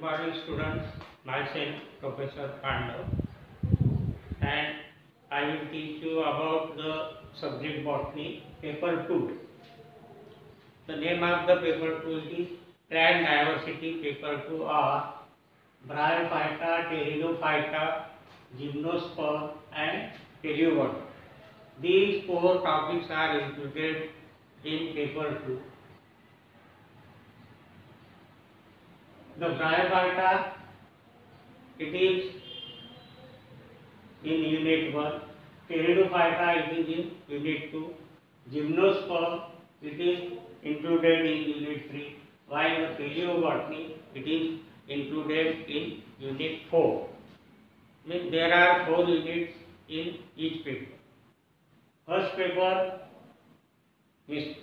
morning students, myself Professor Pandav, and I will teach you about the subject botany paper 2. The name of the paper 2 is plant diversity paper 2 are Bryophyta, Pteridophyta, Gymnosperm and Teleobot. These 4 topics are included in paper 2. The Bryophyta, it is in unit 1, Pteridophyta it is in unit 2, Gymnosperm it is included in unit 3, while the Paleobotany it is included in unit 4. Means there are 4 units in each paper. First paper is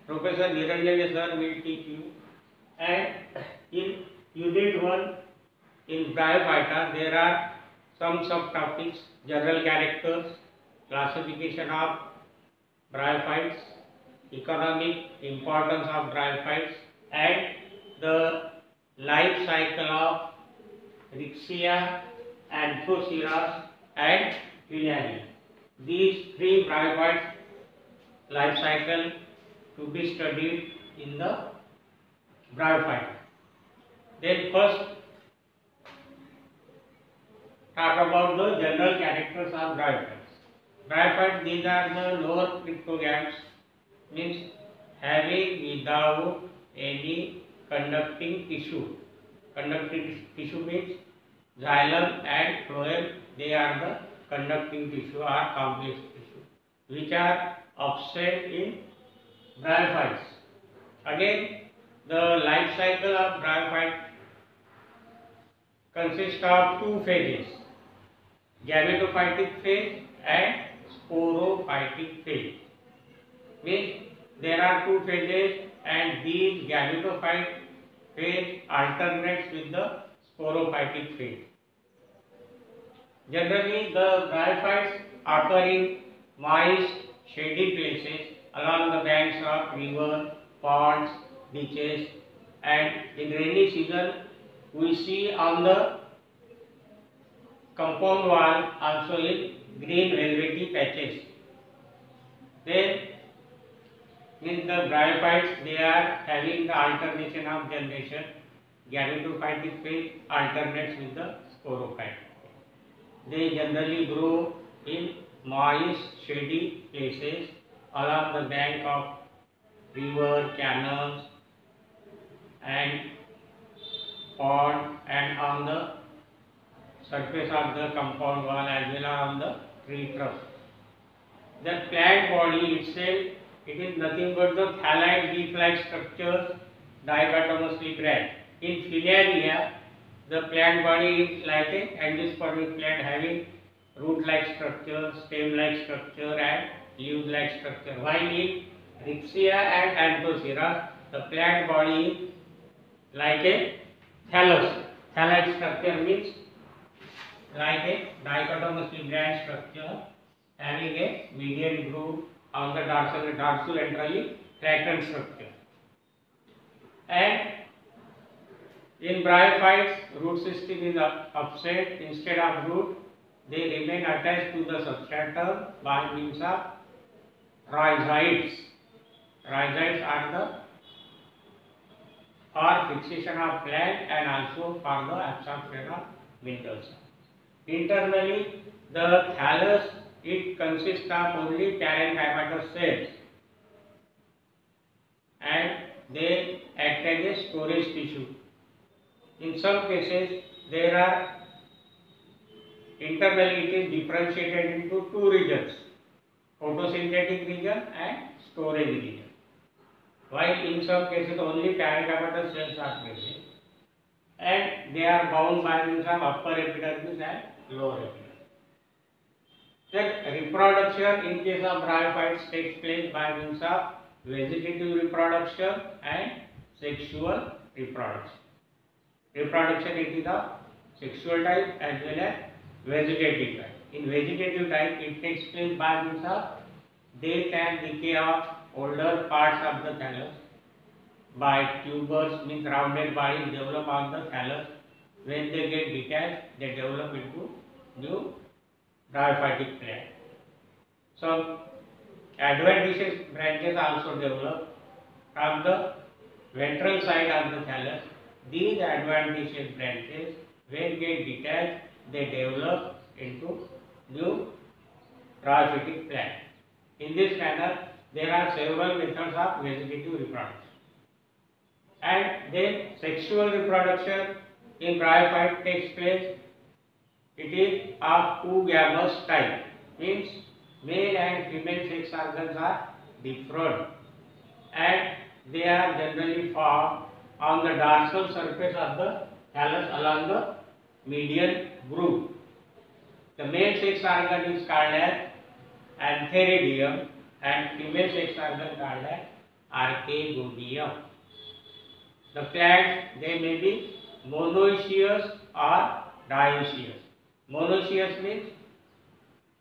Professor Niranjana sir will teach you, and in unit 1 in Bryophyta there are some subtopics: general characters, classification of bryophytes, economic importance of bryophytes, and the life cycle of Rixia, Anthoceras and Filiaria. These 3 bryophytes life cycle to be studied in the bryophyte. Then first talk about the general characters of bryophytes. Bryophytes, these are the lower cryptogams, means having without any conducting tissue. Conducting tissue means xylem and phloem, they are the conducting tissue or complex tissue, which are absent in bryophytes. Again, the life cycle of bryophyte consists of 2 phases: gametophytic phase and sporophytic phase. Means there are 2 phases, and these gametophyte phase alternates with the sporophytic phase. Generally, the bryophytes occur in moist, shady places along the banks of rivers, ponds, ditches, and in rainy season we see on the compound wall also in green velvety patches. Then in the bryophytes they are having the alternation of generation. Gametophytic phase alternates with the sporophyte. They generally grow in moist, shady places along the bank of river, canals and pond, and on the surface of the compound wall as well as on the tree trunk. The plant body itself, it is nothing but the thalite leaf-like structures dichotomously branched. In Filiaria, the plant body is like a angiospermic plant having root-like structure, stem-like structure and leaf-like structure. While in Rixia and Anthoceras, the plant body is like a thallus. Thalite structure means like a dichotomously branched structure having a median groove on the dorsoventrally tracted structure. And in bryophytes, root system is absent. Instead of root, they remain attached to the substratum by means of rhizoids. Rhizoids are for fixation of plant and also for the absorption of minerals. Internally, the thallus, it consists of only parenchymatous cells, and they act as a storage tissue. In some cases, there are internally it is differentiated into 2 regions: photosynthetic region and storage region. While in some cases only parenchymatous cells are present, and they are bound by means of upper epidermis and lower epidermis. Then reproduction in case of bryophytes takes place by means of vegetative reproduction and sexual reproduction. Reproduction it is of sexual type as well as vegetative type. In vegetative type, it takes place by means of death and decay of older parts of the thallus. by tubers, means rounded bodies develop on the thallus. When they get detached, they develop into new bryophytic plant. So adventitious branches also develop from the ventral side of the thallus. These adventitious branches, when get detached, they develop into new bryophytic plant. In this manner, there are several methods of vegetative reproduction. And then sexual reproduction in bryophyte takes place. It is of oogamous type, means male and female sex organs are different, and they are generally found on the dorsal surface of the thallus along the median groove. The male sex organ is called as antheridium and female sex organ called as archegonium. The plants, they may be monoecious or dioecious. Monoecious means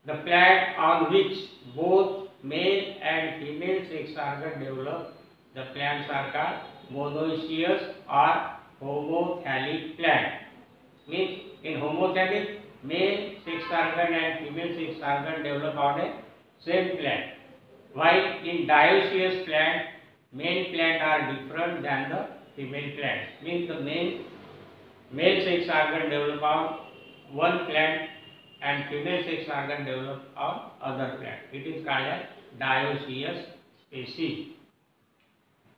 the plant on which both male and female sex organ develop. The plants are called monoecious or homothallic plant. Means in homothallic, male sex organ and female sex organ develop on a same plant. While in dioecious plant, male plant are different than the female plants. Means the male sex organ develop on one plant and female sex organ develop on other plant. It is called as dioecious species.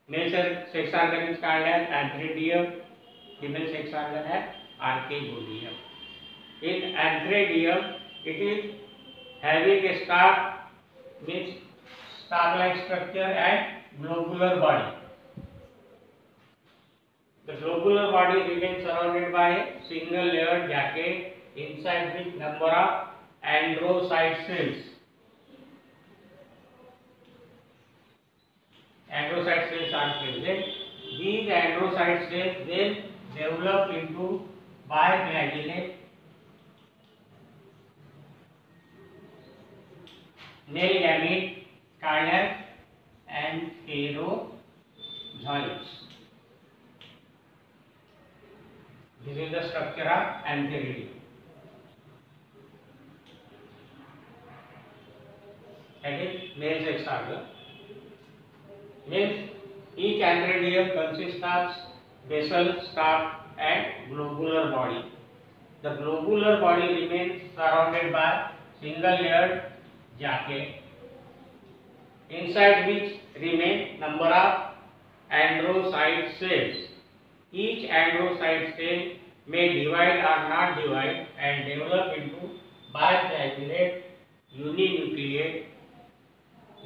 Male sex organ is called as antheridium, female sex organ as archegonium. In antheridium, it is having a stalk, means stalk-like structure and globular body. The globular body remains surrounded by a single layered jacket inside which number of androcyte cells. Androcyte cells are present. These androcyte cells then develop into biflagellate male gamete called as antherozoids. This is the structure of antheridium. That is male sex organ. Means each antheridium consists of basal, stalk and globular body. The globular body remains surrounded by single layered jacket, inside which remain number of androcyte cells. Each androcyte cell may divide or not divide and develop into biflagellate uninucleate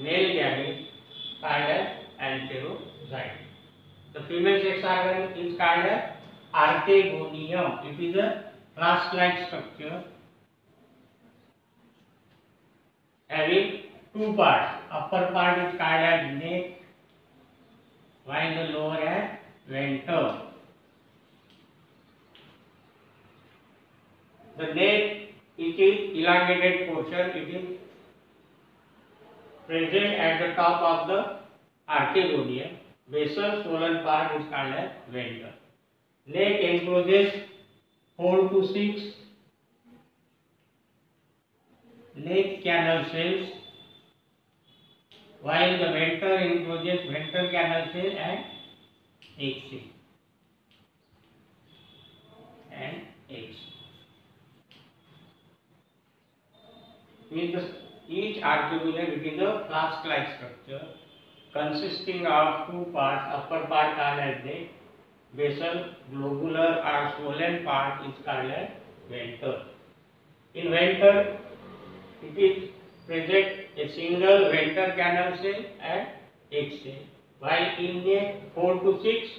male gamete called as antherozoid. The female sex organ is called as archegonium. It is a flask-like structure having two parts. Upper part is called as neck, while the lower as venter. The neck, it is elongated portion. It is present at the top of the archegonium. Basal swollen part is called as venter. Neck encloses 4 to 6 neck canal cells, while the venter encloses ventral canal cell and egg cell. Means each archegonium, it is a flask-like structure consisting of two parts. Upper part called as neck, basal globular or swollen part is called as venter. In venter, it is present a single venter canal cell and egg cell, while in neck 4 to 6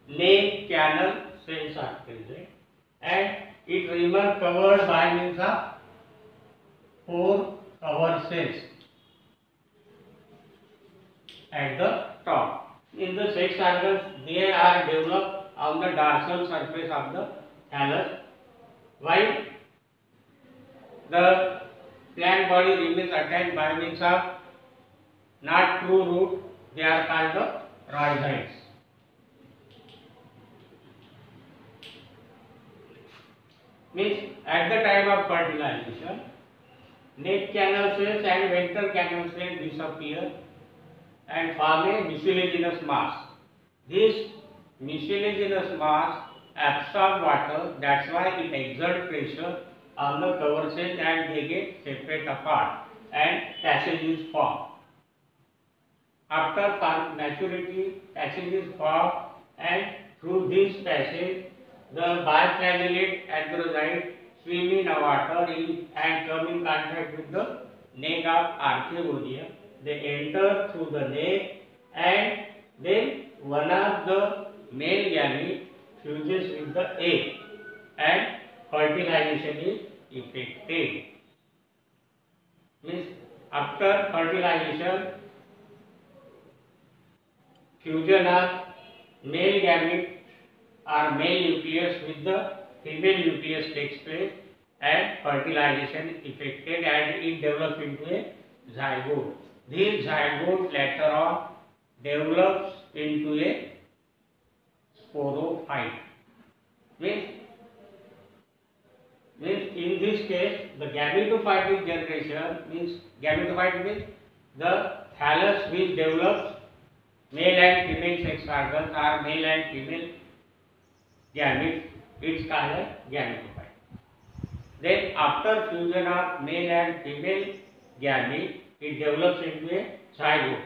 neck canal cells are present, and it remains covered by means of 4 cover cells at the top. In the sex organs, they are developed on the dorsal surface of the thallus, while the plant body remains attached by means of not true root. They are called the rhizoids. Means at the time of fertilization, neck canal cells and ventral canal cells disappear and form a mucilaginous mass. This mucilaginous mass absorbs water, that's why it exerts pressure on the cover cells and they get separate apart and passages form. After maturity, passages form and through this passage the bifragilate androzyte swim in water and come in contact with the neck of Archaeodia. They enter through the neck and then one of the male gamete fuses with the egg and fertilization is effected. Means after fertilization, fusion of male gamete or male nucleus with the female nucleus takes place and fertilization is effected and it develops into a zygote. This zygote later on develops into a sporophyte. Means in this case the gametophytic generation means the thallus which develops male and female sex organs or male and female gametes, it's called a gametophyte. Then after fusion of male and female gamete, it develops into a zygote.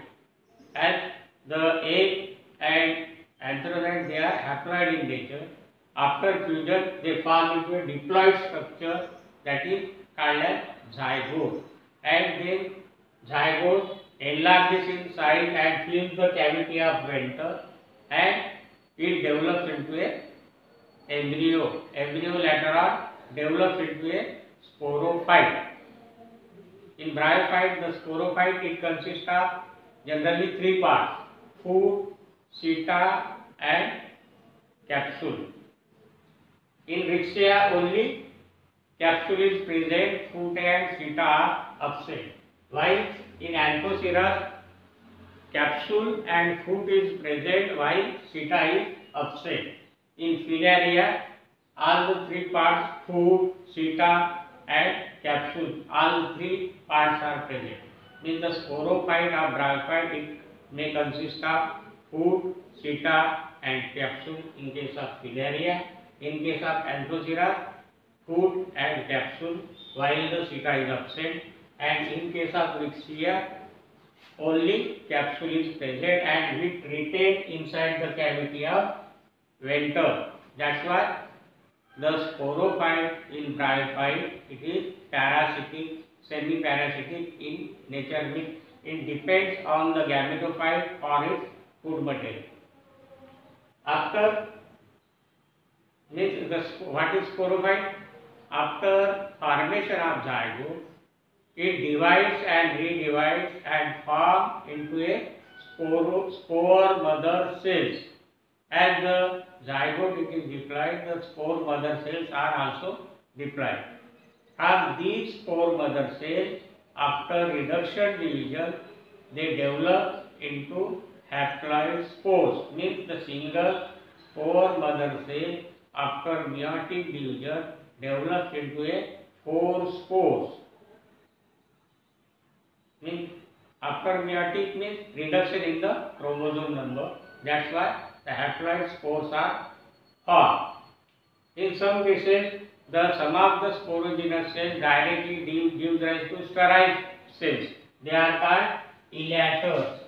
As the egg and androzyte, they are haploid in nature. After fusion, they form into a diploid structure that is called as zygote. And then zygote enlarges in size and fills the cavity of venter and it develops into a embryo. Embryo later on develops into a sporophyte. In bryophyte, the sporophyte it consists of generally three parts: food, seta and capsule. In Rixia only capsule is present, food and seta are absent. While in Anthoceras, capsule and food is present while seta is absent. In Filaria, all the three parts, food, seta and capsule, all three parts are present. In the sporophyte or bryophyte, it may consist of food, seta and capsule in case of Filaria. In case of Anthoceras, food and capsule while the seta is absent, and in case of Rixia, only capsule is present and it retained inside the cavity of venter. That's why the sporophyte in bryophyte, it is parasitic, semi-parasitic in nature, means it depends on the gametophyte for its food material. After what is sporophyte? After formation of zygote, it divides and redivides and forms into a spore mother cells. As the zygote it is diploid, the spore mother cells are also diploid. From these spore mother cells, after reduction division, they develop into haploid spores, means the single spore mother cell after meiotic division develops into a 4 spores. Means after meiotic means reduction in the chromosome number. That's why the haploid spores are formed. In some cases, some of the sporogenous cells directly give rise to sterile cells. They are called elaters.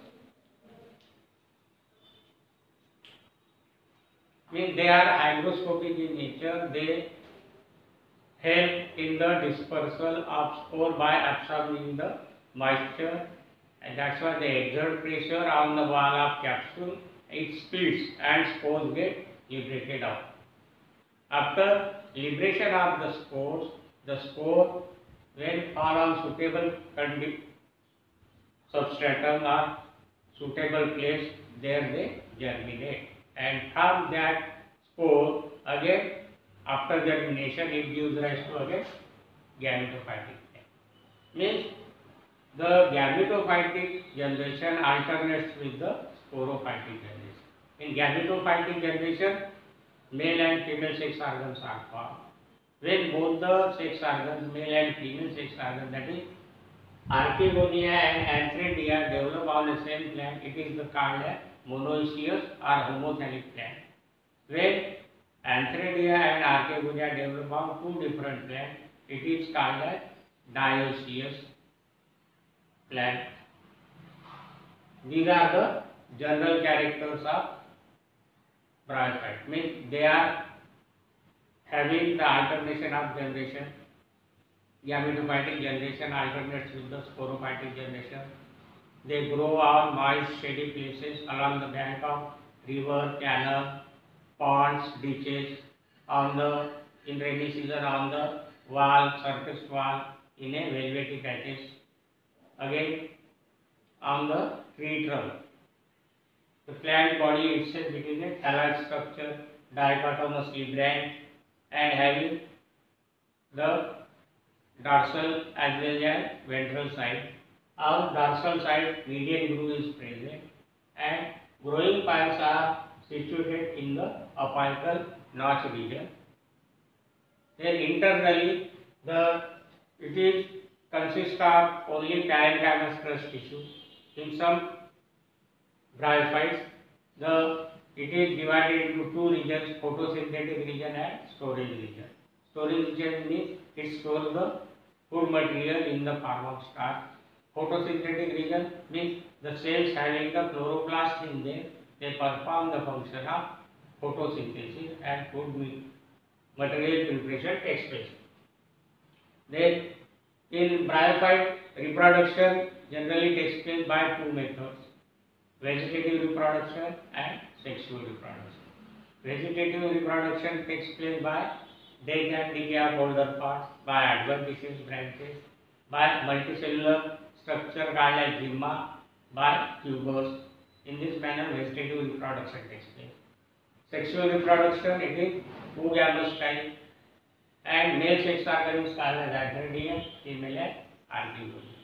Means they are hygroscopic in nature. They help in the dispersal of spore by absorbing the moisture, and that's why they exert pressure on the wall of capsule. It splits and spores get liberated out. After liberation of the spores, the spore when fall on suitable substratum or suitable place, there they germinate. And from that spore again after germination it gives rise to again gametophytic. Means the gametophytic generation alternates with the sporophytic generation. In gametophytic generation, male and female sex organs are formed. when both the sex organs, male and female sex organs, that is Archegonia and Antheridia, develop on the same plant, it is called a monoecious or homothallic plant. When Antheridia and Archegonia develop on two different plants, it is called a dioecious plant. These are the general characters of bryophyte. Means they are having the alternation of generation. Gametophytic generation alternates with the sporophytic generation. They grow on moist, shady places along the bank of river, canal, ponds, ditches, in rainy season on the wall, surface wall, in a velvety patches. Again, on the tree trunk. The plant body itself, it is a thalloid structure, dichotomously branched and having the dorsal as well as ventral side. On dorsal side, median groove is present and growing piles are situated in the apical notch region. Then internally, it is consists of only parenchymal crust tissue. In some bryophytes, it is divided into two regions: photosynthetic region and storage region. Storage region means it stores the food material in the form of starch. Photosynthetic region means the cells having the chloroplast in them, they perform the function of photosynthesis and food material preparation takes place. Then in bryophyte, reproduction generally takes place by two methods: vegetative reproduction and sexual reproduction. Vegetative reproduction takes place by death and decay of older parts, by adventitious branches, by multicellular structure called as zyma, by tubers. In this manner, vegetative reproduction takes place. Sexual reproduction, it is oogamous type, and male sex organ is called as antheridium, female as archegonia.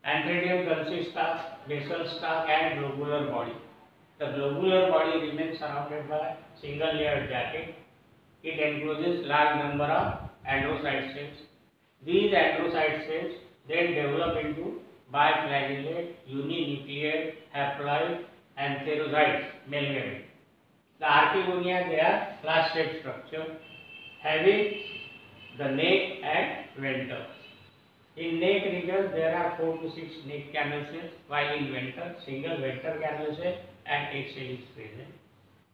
Antheridium consists of basal stalk and globular body. The globular body remains surrounded by single layered jacket. It encloses large number of androcyte cells. These androcyte cells then develop into biflagellate, uninucleate, haploid, and therozoites, male gamete. The archegonia, they are flask-shaped structure having the neck and venter. In neck region, there are 4 to 6 neck canal cells, while in venter, single venter canal cell and egg cell is present.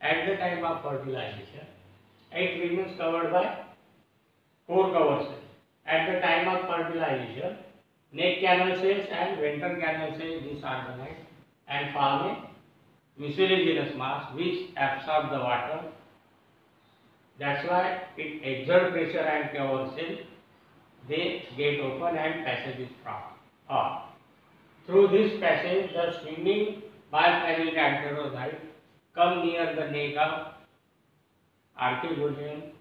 At the time of fertilization, it remains covered by 4 cover cells. At the time of fertilization, neck canal cells and venter canal cells disorganize and form a mucilaginous mass which absorbs the water. That's why it exerts pressure and cover cells. They get open and passage is formed. Through this passage, the swimming biflagellate antherozoites come near the neck of archegonia,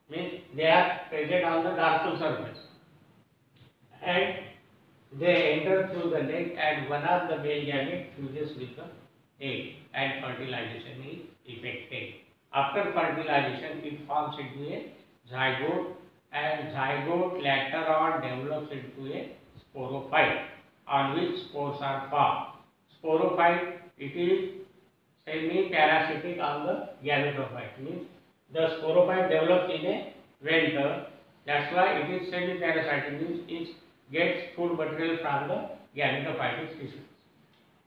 means they are present on the dorsal surface, and they enter through the neck and one of the male gamete fuses with the egg and fertilization is effected. After fertilization, it forms into a zygote, and zygote later on develops into a sporophyte on which spores are formed. Sporophyte, it is semi-parasitic on the gametophyte, means the sporophyte develops in a venter. That's why it is semi-parasitic, means it gets food material from the gametophytic tissue.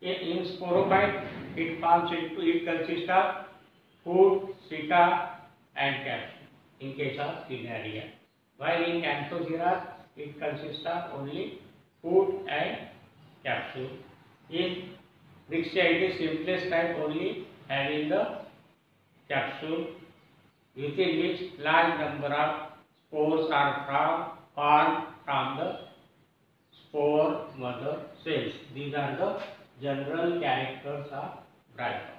In sporophyte, it consists of food, seta, and capsule in case of Cnidaria. While in Anthoxera, it consists of only food and capsule. In Brixia, it is simplest type, only having the capsule within which large number of spores are formed from the spore mother cells. These are the general characters of bryophyte.